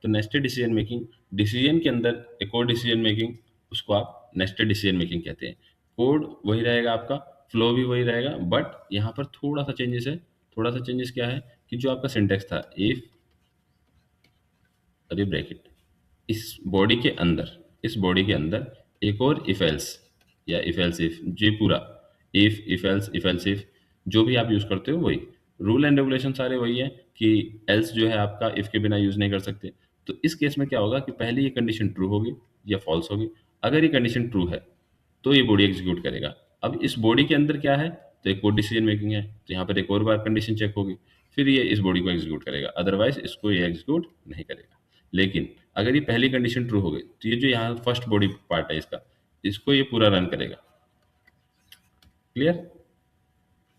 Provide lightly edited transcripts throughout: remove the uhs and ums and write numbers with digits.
तो nested decision making, decision के अंदर एक और डिसीजन मेकिंग, उसको आप नेस्टेड डिसीजन मेकिंग कहते हैं। कोड वही रहेगा आपका, फ्लो भी वही रहेगा, बट यहाँ पर थोड़ा सा चेंजेस है। थोड़ा सा चेंजेस क्या है कि जो आपका सिंटेक्स था, इफ और ये ब्रैकेट, इस बॉडी के अंदर एक और इफ एल्स या इफ एल्स इफ, जी पूरा इफ एल्स इफ जो भी आप यूज करते हो वही रूल एंड रेगुलेशन सारे वही है कि एल्स जो है आपका इफ के बिना यूज नहीं कर सकते। तो इस केस में क्या होगा कि पहले ये कंडीशन ट्रू होगी या फॉल्स होगी। अगर ये कंडीशन ट्रू है तो ये बॉडी एग्जीक्यूट करेगा। अब इस बॉडी के अंदर क्या है, तो एक और डिसीजन मेकिंग है, तो यहाँ पर एक और बार कंडीशन चेक होगी, फिर ये इस बॉडी को एग्जीक्यूट करेगा, अदरवाइज इसको ये एग्जीक्यूट नहीं करेगा। लेकिन अगर ये पहली कंडीशन ट्रू हो गई तो ये जो यहाँ फर्स्ट बॉडी पार्ट है इसका, इसको ये पूरा रन करेगा। क्लियर?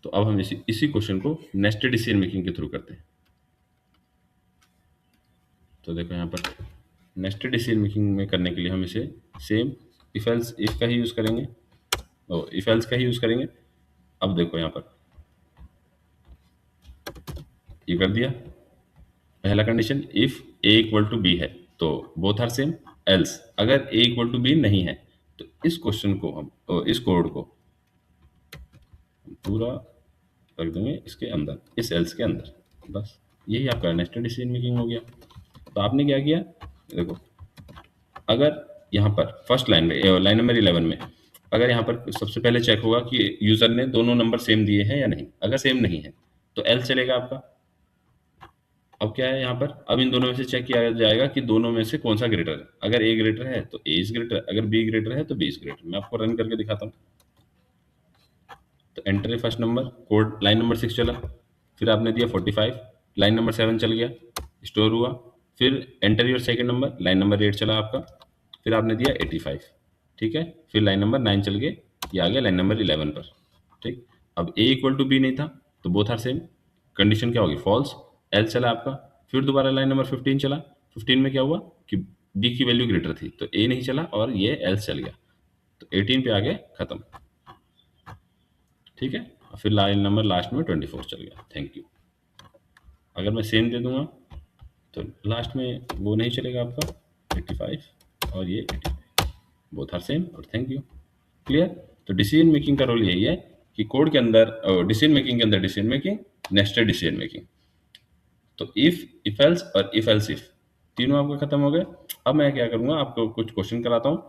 तो अब हम इसी इसी क्वेश्चन को नेस्टेड डिसीजन मेकिंग के थ्रू करते हैं। तो देखो यहाँ पर नेस्टेड डिसीजन मेकिंग में करने के लिए हम इसे सेम इफ एल्स इफ का ही यूज करेंगे, इफ एल्स का ही यूज करेंगे। अब देखो यहाँ पर ये कर दिया, पहला condition if A equal to B है तो बोथ आर सेम, एल्स अगर ए इक्वल टू बी नहीं है तो इस क्वेश्चन को हम इस कोड को पूरा रख देंगे इसके अंदर, इस एल्स के अंदर। बस यही आपका नेस्टेड डिसीजन मेकिंग हो गया। तो आपने क्या किया, देखो अगर यहाँ पर फर्स्ट लाइन में लाइन नंबर 11 में अगर यहाँ पर सबसे पहले चेक होगा कि यूजर ने दोनों नंबर सेम दिए हैं या नहीं। अगर सेम नहीं है तो एल्स चलेगा आपका। अब क्या है यहाँ पर, अब इन दोनों में से चेक किया जाएगा कि दोनों में से कौन सा ग्रेटर है। अगर ए ग्रेटर है तो ए इज ग्रेटर, अगर बी ग्रेटर है तो बी इज ग्रेटर। मैं आपको रन करके दिखाता हूँ। तो enter a first number, code line number 6 चला, फिर आपने दिया 45, लाइन नंबर 7 चल गया, स्टोर हुआ। फिर enter your second number, line number 8 चला आपका, फिर आपने दिया 85, ठीक है। फिर लाइन नंबर 9 चल गए, ये आ गया लाइन नंबर 11 पर, ठीक। अब ए इक्वल टू बी नहीं था तो बोथ आर सेम, कंडीशन क्या होगी, फॉल्स। एल चला आपका, फिर दोबारा लाइन नंबर 15 चला, 15 में क्या हुआ कि बी की वैल्यू ग्रेटर थी तो ए नहीं चला और ये एल चल गया, तो 18 पे आ गए, खत्म, ठीक है। फिर लाइन नंबर लास्ट में 24 चल गया, थैंक यू। अगर मैं सेम दे दूंगा तो लास्ट में वो नहीं चलेगा आपका 85 और ये 85, बोथ आर सेम और थैंक यू। क्लियर? तो डिसीजन मेकिंग का रोल यही है कि कोड के अंदर डिसीजन मेकिंग के अंदर decision making, nested decision making. तो इफ एल्स और इफ एल्स इफ तीनों आपके खत्म हो गए। अब मैं क्या करूंगा, आपको कुछ क्वेश्चन कराता हूँ,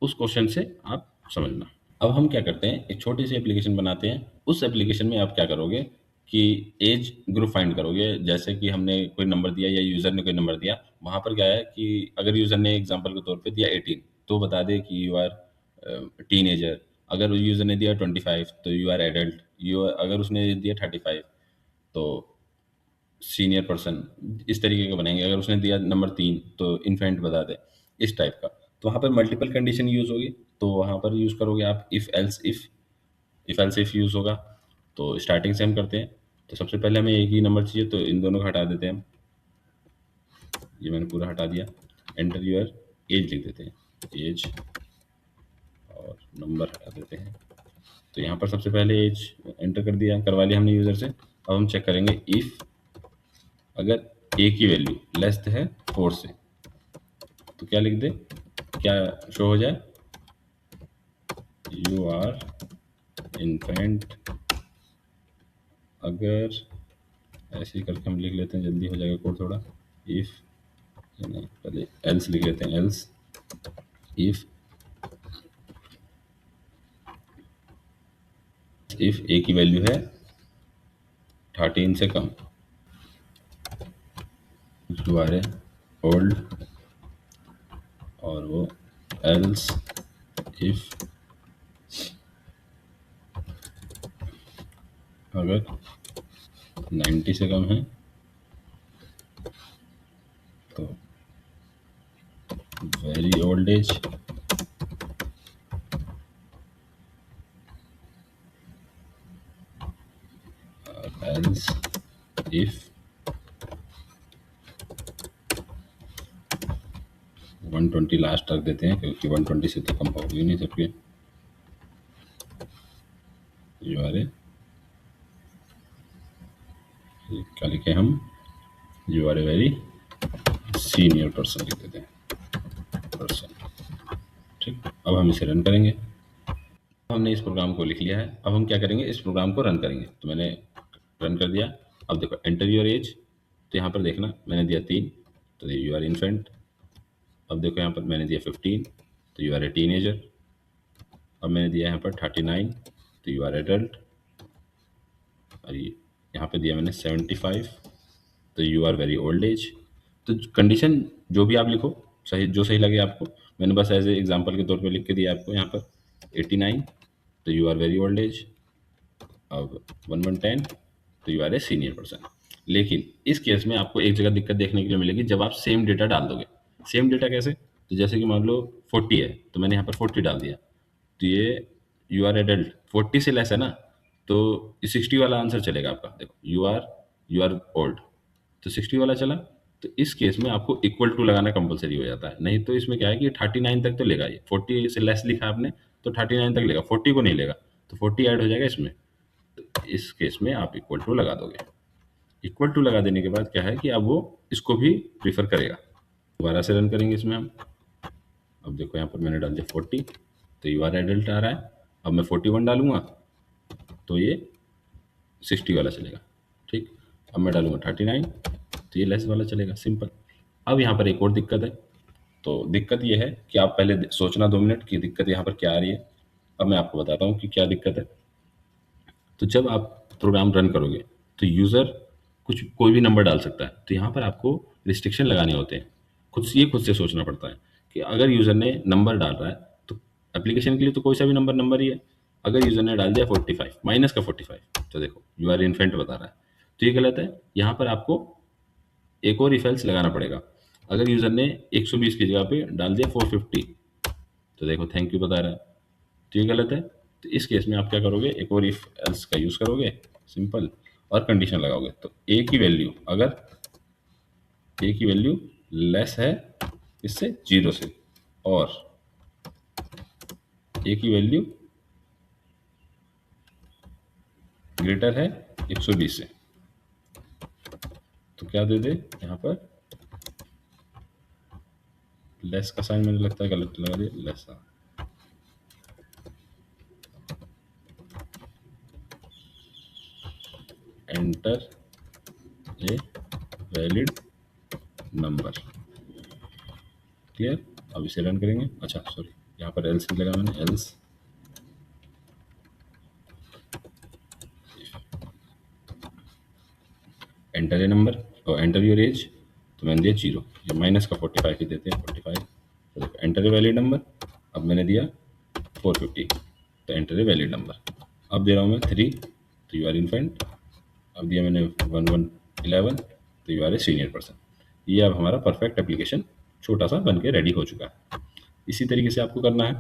उस क्वेश्चन से आप समझना। अब हम क्या करते हैं, एक छोटी सी एप्लीकेशन बनाते हैं। उस एप्लीकेशन में आप क्या करोगे कि एज ग्रुप फाइंड करोगे। जैसे कि हमने कोई नंबर दिया या यूजर ने कोई नंबर दिया, वहां पर क्या है कि अगर यूजर ने एग्जांपल के तौर पे दिया 18 तो बता दे कि यू आर टीनेजर। अगर यूजर ने दिया 25 तो यू आर एडल्ट। अगर उसने दिया 35 तो सीनियर पर्सन, इस तरीके का बनाएंगे। अगर उसने दिया नंबर 3 तो इन्फेंट बता दे, इस टाइप का। तो वहाँ पर मल्टीपल कंडीशन यूज होगी, तो वहाँ पर यूज करोगे आप इफ एल्स इफ यूज होगा। तो स्टार्टिंग से हम करते हैं। तो सबसे पहले हमें एक ही नंबर चाहिए, तो इन दोनों को हटा देते हैं हम। ये मैंने पूरा हटा दिया। एंटर यूर एज लिख देते हैं, एज और नंबर हटा देते हैं। तो यहाँ पर सबसे पहले एज एंटर कर दिया, करवा लिया हमने यूजर से। अब हम चेक करेंगे इफ अगर ए की वैल्यू लेस है 4 से, तो क्या लिख दे, क्या शो हो जाए, यू आर इन्फेंट। अगर ऐसे ही करके हम लिख लेते हैं, जल्दी हो जाएगा कोड थोड़ा। इफ नहीं, पहले एल्स लिख लेते हैं, एल्स इफ ए की वैल्यू है 13 से कम, यू आर ए ओल्ड, और वो एल्स इफ अगर 90 से कम है तो very old as, else if 120 last रख देते हैं, क्योंकि 120 से तो कम हो ही नहीं सकते। यू आर ए, क्या लिखे हम, you are a very senior person लिख देते हैं, पर्सन। ठीक, अब हम इसे रन करेंगे। हमने इस प्रोग्राम को लिख लिया है। अब हम क्या करेंगे, इस प्रोग्राम को रन करेंगे। तो मैंने रन कर दिया। अब देखो एंटर योर एज, तो यहाँ पर देखना मैंने दिया 3, तो यू आर इन्फेंट। अब देखो यहाँ पर मैंने दिया 15, तो यू आर ए टीनेजर। अब मैंने दिया यहाँ पर 39, तो यू आर एडल्ट। और ये यहाँ पे दिया मैंने 75, तो you are very old age. तो कंडीशन जो भी आप लिखो, सही जो सही लगे आपको। मैंने बस एज ए एग्जाम्पल के तौर पे लिख के दिया आपको यहाँ पर 89, तो you are very old age. अब 1110, तो you are a senior person. लेकिन इस केस में आपको एक जगह दिक्कत देखने के लिए मिलेगी, जब आप सेम डेटा डाल दोगे। सेम डेटा कैसे, तो जैसे कि मान लो 40 है, तो मैंने यहाँ पर 40 डाल दिया, तो ये यू आर एडल्ट 40 से लेस है ना, तो 60 वाला आंसर चलेगा आपका। देखो यू आर ओल्ड, तो 60 वाला चला। तो इस केस में आपको इक्वल टू लगाना कंपलसरी हो जाता है। नहीं तो इसमें क्या है कि 39 तक तो लेगा, ये 40 से लेस लिखा आपने तो 39 तक लेगा, 40 को नहीं लेगा, तो 40 ऐड हो जाएगा इसमें। तो इस केस में आप इक्वल टू लगा दोगे। इक्वल टू लगा देने के बाद क्या है कि अब वो इसको भी प्रीफर करेगा। दोबारा से रन करेंगे इसमें हम। अब देखो यहाँ पर मैंने डाल दिया 40, तो यू आर एडल्ट आ रहा है। अब मैं 41 डालूंगा तो ये 60 वाला चलेगा। ठीक, अब मैं डालूंगा 39, तो ये लेस वाला चलेगा। सिंपल। अब यहाँ पर एक और दिक्कत है। तो दिक्कत ये है कि आप पहले सोचना 2 मिनट कि दिक्कत यहाँ पर क्या आ रही है। अब मैं आपको बताता हूँ कि क्या दिक्कत है। तो जब आप प्रोग्राम रन करोगे तो यूज़र कोई भी नंबर डाल सकता है। तो यहाँ पर आपको रिस्ट्रिक्शन लगाने होते हैं। खुद से सोचना पड़ता है कि अगर यूज़र ने नंबर डाल रहा है तो एप्लीकेशन के लिए तो कोई सा भी नंबर ही है। अगर यूज़र ने डाल दिया 45 माइनस का 45, तो देखो यू आर इन्फेंट बता रहा है, तो ये गलत है। यहाँ पर आपको एक और इफ एल्स लगाना पड़ेगा। अगर यूज़र ने 120 की जगह पे डाल दिया 450, तो देखो थैंक यू बता रहा है, तो ये गलत है। तो इस केस में आप क्या करोगे, एक और इफ एल्स का यूज़ करोगे सिंपल, और कंडीशन लगाओगे। तो ए की वैल्यू, अगर ए की वैल्यू लेस है इससे 0 से, और ए की वैल्यू ग्रेटर है 120 से, तो क्या दे दे यहाँ पर लेस का साइन, मुझे लगता है गलत लगा दिया, less. Enter a valid number. Clear. अब इसे रन करेंगे। अच्छा सॉरी, यहाँ पर एल्स भी लगा मैंने, एल्स एंटर ए नंबर और एंटर योर एज, तो मैंने दिया 0, ये माइनस का 45 ही देते हैं 45। तो देखो एंटर ए वैलिड नंबर, अब मैंने दिया 450, तो एंटर ए वैलिड नंबर। अब दे रहा हूँ मैं 3, तो यू आर इन्फेंट। अब दिया मैंने 1111, तो you are a senior person. ये अब हमारा परफेक्ट एप्लीकेशन छोटा सा बन के रेडी हो चुका है। इसी तरीके से आपको करना है।